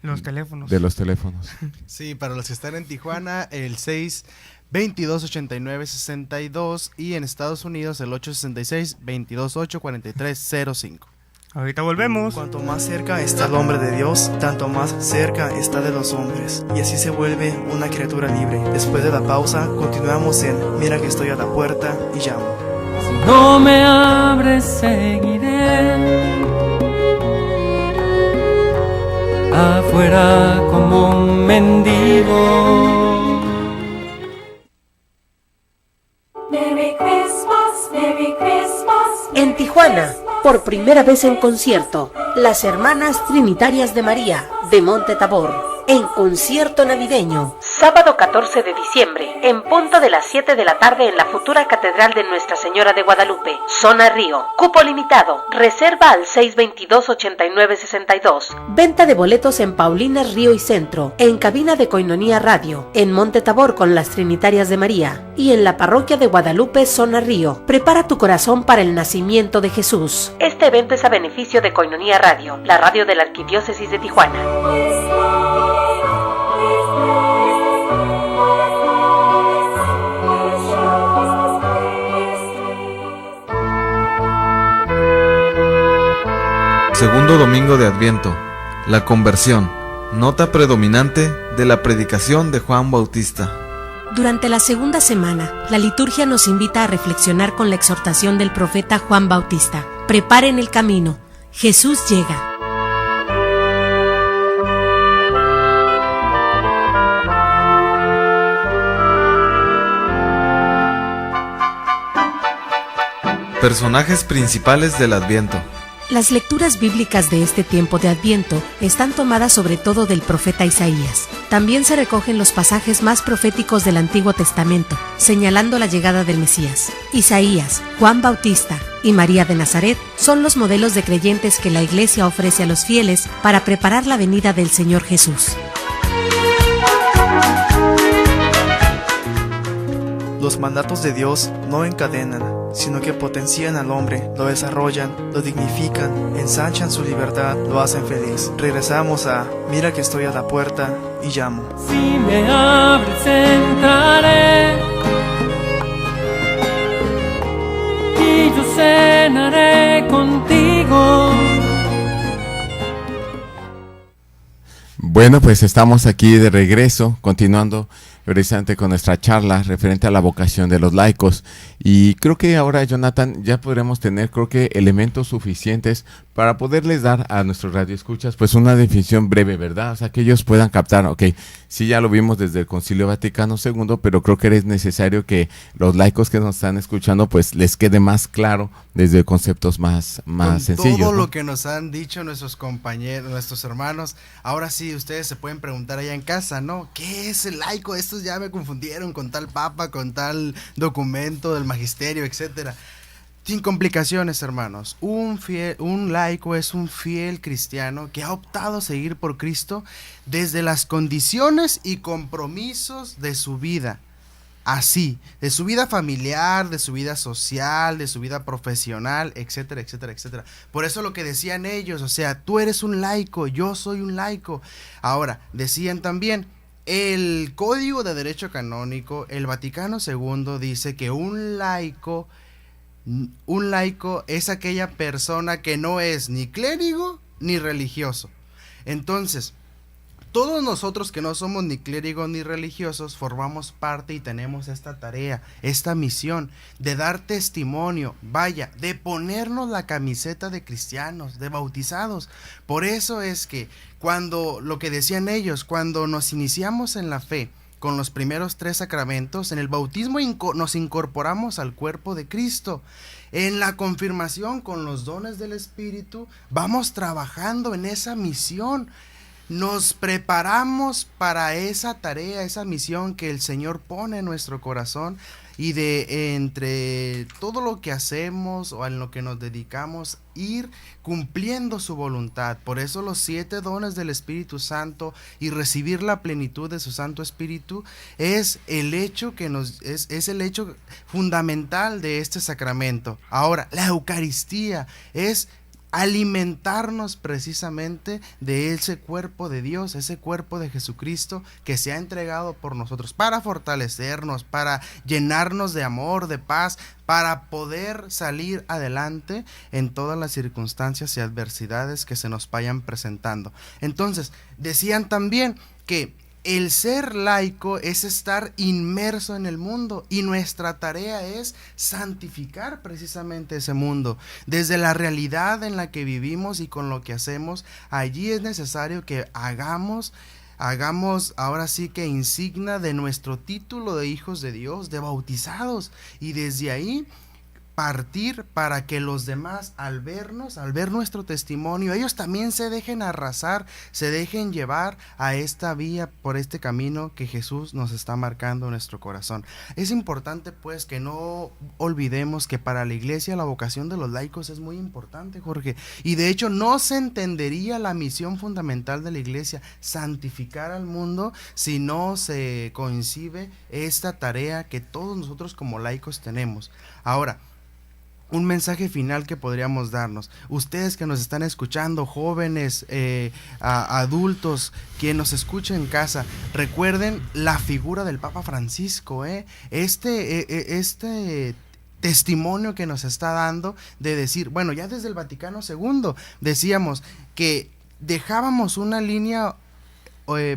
los teléfonos. De los teléfonos. Sí, para los que están en Tijuana, el 622-89-62 y en Estados Unidos el 866-228-4305. Ahorita volvemos. Cuanto más cerca está el hombre de Dios, tanto más cerca está de los hombres. Y así se vuelve una criatura libre. Después de la pausa, continuamos en Mira que estoy a la puerta y llamo. Si no me abres, seguiré afuera como un mendigo. Merry Christmas, Merry Christmas. En Tijuana, por primera vez en concierto, las Hermanas Trinitarias de María, de Monte Tabor, en concierto navideño. Sábado 14 de diciembre, en punto de las 7 de la tarde en la futura Catedral de Nuestra Señora de Guadalupe, Zona Río. Cupo limitado. Reserva al 622-8962. Venta de boletos en Paulinas Río y Centro, en cabina de Coinonía Radio, en Monte Tabor con las Trinitarias de María y en la Parroquia de Guadalupe, Zona Río. Prepara tu corazón para el nacimiento de Jesús. Este evento es a beneficio de Coinonía Radio, la radio de la Arquidiócesis de Tijuana. Segundo domingo de Adviento, la conversión, nota predominante de la predicación de Juan Bautista. Durante la segunda semana, la liturgia nos invita a reflexionar con la exhortación del profeta Juan Bautista. Preparen el camino, Jesús llega. Personajes principales del Adviento. Las lecturas bíblicas de este tiempo de Adviento están tomadas sobre todo del profeta Isaías. También se recogen los pasajes más proféticos del Antiguo Testamento, señalando la llegada del Mesías. Isaías, Juan Bautista y María de Nazaret son los modelos de creyentes que la Iglesia ofrece a los fieles para preparar la venida del Señor Jesús. Los mandatos de Dios no encadenan, sino que potencian al hombre, lo desarrollan, lo dignifican, ensanchan su libertad, lo hacen feliz. Regresamos a Mira que estoy a la puerta y llamo. Si me abres, entraré y yo cenaré contigo. Bueno, pues estamos aquí de regreso, continuando precisamente con nuestra charla referente a la vocación de los laicos. Y creo que ahora, Jonathan, ya podremos tener, creo que, elementos suficientes para poderles dar a nuestros radioescuchas pues una definición breve, ¿verdad? O sea, que ellos puedan captar, ok, sí, ya lo vimos desde el Concilio Vaticano II, pero creo que es necesario que los laicos que nos están escuchando pues les quede más claro desde conceptos más sencillos. Todo ¿no? lo que nos han dicho nuestros compañeros, nuestros hermanos, ahora sí ustedes se pueden preguntar allá en casa, ¿no? ¿Qué es el laico? Estos ya me confundieron con tal papa, con tal documento del magisterio, etcétera. Sin complicaciones, hermanos. Un laico es un fiel cristiano que ha optado a seguir por Cristo desde las condiciones y compromisos de su vida. Así, de su vida familiar, de su vida social, de su vida profesional, etcétera, etcétera, etcétera. Por eso lo que decían ellos, o sea, tú eres un laico, yo soy un laico. Ahora, decían también, el Código de Derecho Canónico, el Vaticano II dice que un laico es aquella persona que no es ni clérigo ni religioso. Entonces, todos nosotros que no somos ni clérigos ni religiosos formamos parte y tenemos esta tarea, esta misión de dar testimonio, vaya, de ponernos la camiseta de cristianos, de bautizados. Por eso es que cuando, lo que decían ellos, cuando nos iniciamos en la fe, con los primeros 3 sacramentos, en el bautismo nos incorporamos al cuerpo de Cristo. En la confirmación, con los dones del Espíritu, vamos trabajando en esa misión. Nos preparamos para esa tarea, esa misión que el Señor pone en nuestro corazón, y de entre todo lo que hacemos o en lo que nos dedicamos, ir cumpliendo su voluntad. Por eso los 7 dones del Espíritu Santo y recibir la plenitud de su Santo Espíritu es el hecho que es el hecho fundamental de este sacramento. Ahora, la Eucaristía es alimentarnos precisamente de ese cuerpo de Dios, ese cuerpo de Jesucristo que se ha entregado por nosotros para fortalecernos, para llenarnos de amor, de paz, para poder salir adelante en todas las circunstancias y adversidades que se nos vayan presentando. Entonces, decían también que el ser laico es estar inmerso en el mundo, y nuestra tarea es santificar precisamente ese mundo. Desde la realidad en la que vivimos y con lo que hacemos, allí es necesario que hagamos ahora sí que insignia de nuestro título de hijos de Dios, de bautizados, y desde ahí partir para que los demás, al ver nuestro testimonio, ellos también se dejen arrasar, se dejen llevar a esta vía, por este camino que Jesús nos está marcando en nuestro corazón. Es importante pues que no olvidemos que para la Iglesia la vocación de los laicos es muy importante, Jorge, y de hecho no se entendería la misión fundamental de la Iglesia, santificar al mundo, si no se concibe esta tarea que todos nosotros como laicos tenemos. Ahora, un mensaje final que podríamos darnos. Ustedes que nos están escuchando, jóvenes, adultos, quien nos escucha en casa, recuerden la figura del Papa Francisco, este testimonio que nos está dando de decir, bueno, ya desde el Vaticano II decíamos que dejábamos una línea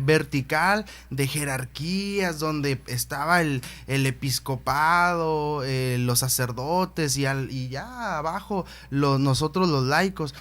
vertical de jerarquías donde estaba el episcopado, los sacerdotes y ya abajo nosotros los laicos.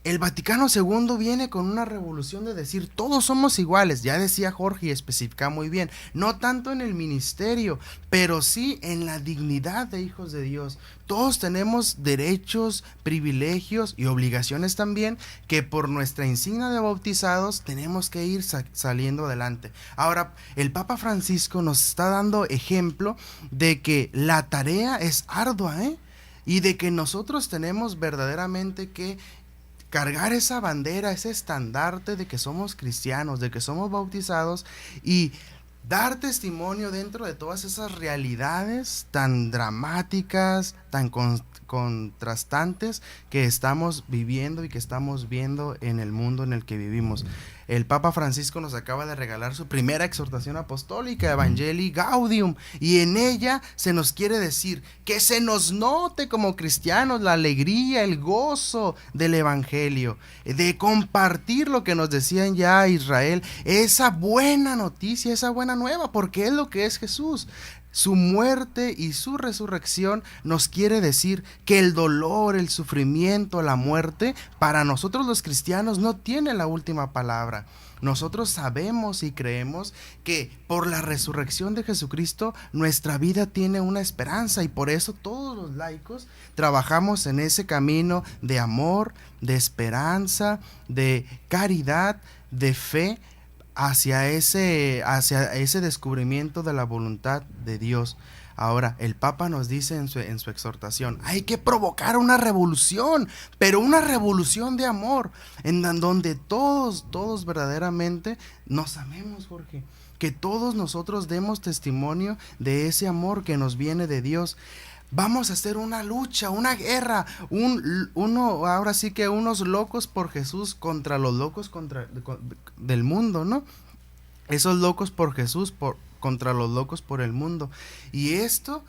El Vaticano II viene con una revolución de decir todos somos iguales, ya decía Jorge y especifica muy bien, no tanto en el ministerio, pero sí en la dignidad de hijos de Dios. Todos tenemos derechos, privilegios y obligaciones también, que por nuestra insignia de bautizados tenemos que ir saliendo adelante. Ahora, el Papa Francisco nos está dando ejemplo de que la tarea es ardua, y de que nosotros tenemos verdaderamente que cargar esa bandera, ese estandarte de que somos cristianos, de que somos bautizados, y dar testimonio dentro de todas esas realidades tan dramáticas, tan contrastantes que estamos viviendo y que estamos viendo en el mundo en el que vivimos. el Papa Francisco nos acaba de regalar su primera exhortación apostólica, Evangelii Gaudium, y en ella se nos quiere decir que se nos note como cristianos la alegría, el gozo del Evangelio, de compartir lo que nos decían ya Israel, esa buena noticia, esa buena nueva, porque es lo que es Jesús. Su muerte y su resurrección nos quiere decir que el dolor, el sufrimiento, la muerte, para nosotros los cristianos no tiene la última palabra. Nosotros sabemos y creemos que por la resurrección de Jesucristo nuestra vida tiene una esperanza, y por eso todos los laicos trabajamos en ese camino de amor, de esperanza, de caridad, de fe, hacia ese descubrimiento de la voluntad de Dios. Ahora, el Papa nos dice en su exhortación, hay que provocar una revolución, pero una revolución de amor, en donde todos verdaderamente nos amemos, Jorge, que todos nosotros demos testimonio de ese amor que nos viene de Dios. Vamos a hacer una lucha, una guerra, ahora sí que unos locos por Jesús contra los locos del mundo, ¿no? Esos locos por Jesús contra los locos por el mundo. Y esto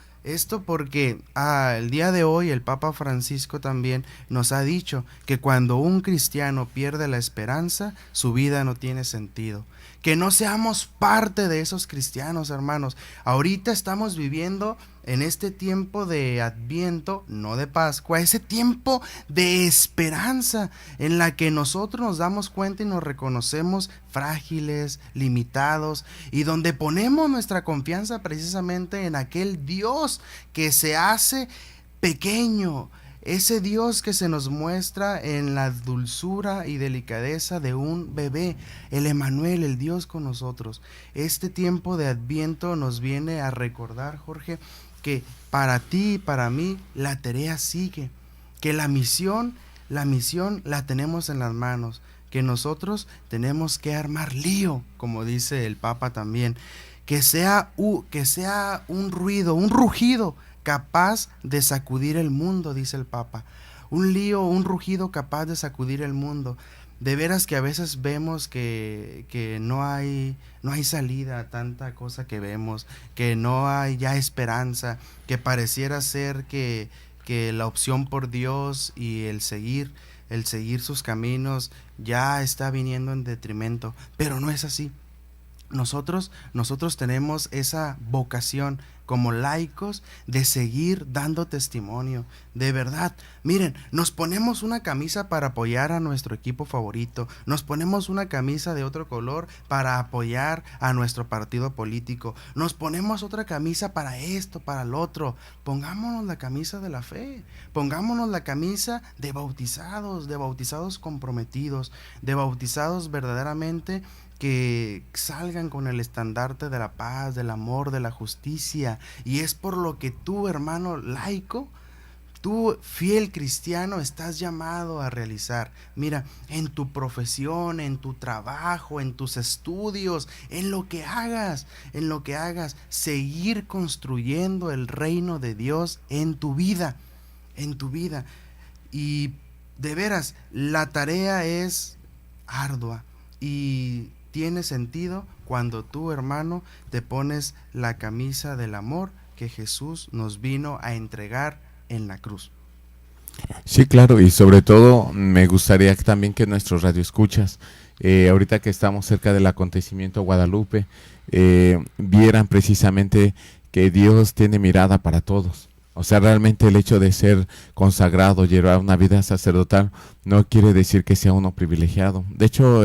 porque el día de hoy el Papa Francisco también nos ha dicho que cuando un cristiano pierde la esperanza, su vida no tiene sentido. Que no seamos parte de esos cristianos, hermanos. Ahorita estamos viviendo en este tiempo de Adviento, no de Pascua, ese tiempo de esperanza en la que nosotros nos damos cuenta y nos reconocemos frágiles, limitados, y donde ponemos nuestra confianza precisamente en aquel Dios que se hace pequeño, ese Dios que se nos muestra en la dulzura y delicadeza de un bebé, el Emmanuel, el Dios con nosotros. Este tiempo de Adviento nos viene a recordar, Jorge, que para ti y para mí la tarea sigue, que la misión la tenemos en las manos, que nosotros tenemos que armar lío, como dice el Papa también, que sea un ruido, un rugido capaz de sacudir el mundo, dice el Papa. Un lío, un rugido capaz de sacudir el mundo. De veras que a veces vemos que no hay salida a tanta cosa que vemos, que no hay ya esperanza, que pareciera ser que la opción por Dios y el seguir sus caminos ya está viniendo en detrimento, pero no es así. Nosotros tenemos esa vocación como laicos de seguir dando testimonio, de verdad. Miren, nos ponemos una camisa para apoyar a nuestro equipo favorito, nos ponemos una camisa de otro color para apoyar a nuestro partido político, nos ponemos otra camisa para esto, para el otro. Pongámonos la camisa de la fe, pongámonos la camisa de bautizados comprometidos, de bautizados verdaderamente que salgan con el estandarte de la paz, del amor, de la justicia. Y es por lo que tú, hermano laico, tú, fiel cristiano, estás llamado a realizar. Mira, en tu profesión, en tu trabajo, en tus estudios, en lo que hagas, seguir construyendo el reino de Dios en tu vida. Y de veras, la tarea es ardua y tiene sentido cuando tú, hermano, te pones la camisa del amor que Jesús nos vino a entregar en la cruz. Sí, claro, y sobre todo me gustaría también que nuestros radioescuchas, ahorita que estamos cerca del acontecimiento Guadalupe, vieran precisamente que Dios tiene mirada para todos. O sea, realmente el hecho de ser consagrado, llevar una vida sacerdotal, no quiere decir que sea uno privilegiado. De hecho,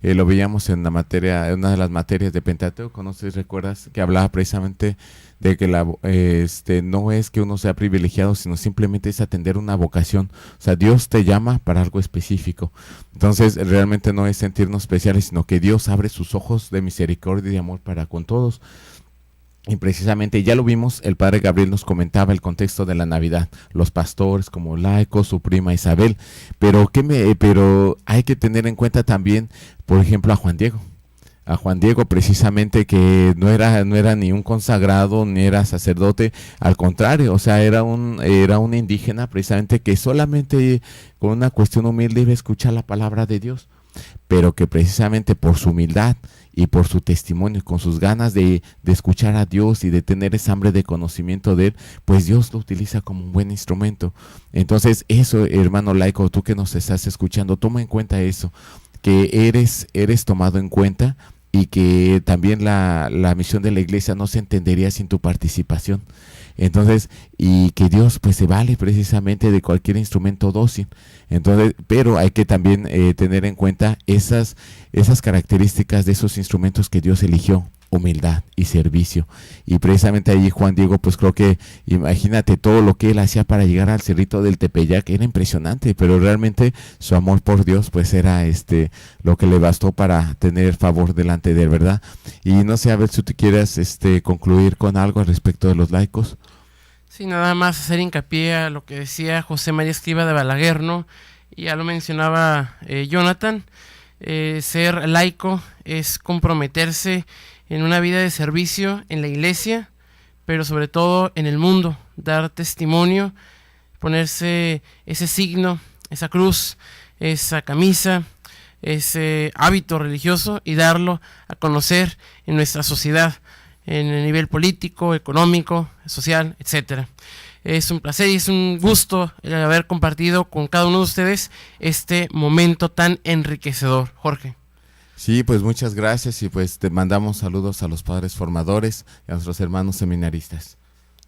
lo veíamos en una de las materias de Pentateuco, no sé si recuerdas, que hablaba precisamente de que no es que uno sea privilegiado, sino simplemente es atender una vocación. O sea, Dios te llama para algo específico. Entonces, realmente no es sentirnos especiales, sino que Dios abre sus ojos de misericordia y de amor para con todos. Y precisamente ya lo vimos, el padre Gabriel nos comentaba el contexto de la Navidad, los pastores como laicos, su prima Isabel, pero hay que tener en cuenta también, por ejemplo, a Juan Diego precisamente, que no era ni un consagrado ni era sacerdote, al contrario, o sea, era un indígena precisamente que solamente con una cuestión humilde iba a escuchar la palabra de Dios. pero que precisamente por su humildad y por su testimonio, con sus ganas de escuchar a Dios y de tener esa hambre de conocimiento de Él, pues Dios lo utiliza como un buen instrumento. Entonces eso, hermano laico, tú que nos estás escuchando, toma en cuenta eso, que eres tomado en cuenta, y que también la misión de la iglesia no se entendería sin tu participación. Entonces, y que Dios pues se vale precisamente de cualquier instrumento dócil. Entonces, pero hay que también tener en cuenta esas características de esos instrumentos que Dios eligió: humildad y servicio. Y precisamente ahí Juan Diego, pues creo que, imagínate todo lo que él hacía para llegar al Cerrito del Tepeyac, era impresionante, pero realmente su amor por Dios pues era lo que le bastó para tener favor delante de él, ¿verdad? Y no sé, a ver si tú quieras concluir con algo al respecto de los laicos. Sí, nada más hacer hincapié a lo que decía José María Escrivá de Balaguer, ¿no? Y ya lo mencionaba Jonathan, ser laico es comprometerse en una vida de servicio en la iglesia, pero sobre todo en el mundo, dar testimonio, ponerse ese signo, esa cruz, esa camisa, ese hábito religioso y darlo a conocer en nuestra sociedad, en el nivel político, económico, social, etcétera. Es un placer y es un gusto el haber compartido con cada uno de ustedes este momento tan enriquecedor. Jorge. Sí, pues muchas gracias y pues te mandamos saludos a los padres formadores y a nuestros hermanos seminaristas.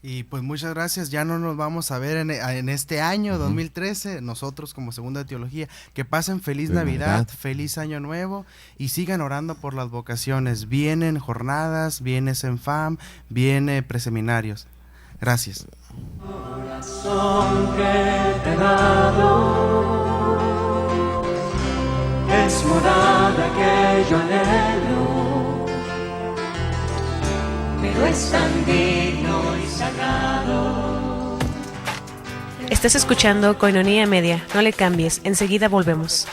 Y pues muchas gracias, ya no nos vamos a ver en este año 2013, nosotros como Segunda Teología. Que pasen feliz Navidad, feliz Año Nuevo y sigan orando por las vocaciones. Vienen jornadas, viene Senfam, viene preseminarios. Gracias. Corazón que te he dado es morada que yo anhelo, pero es tan digno y sagrado. Estás escuchando Koinonia Media, no le cambies, enseguida volvemos.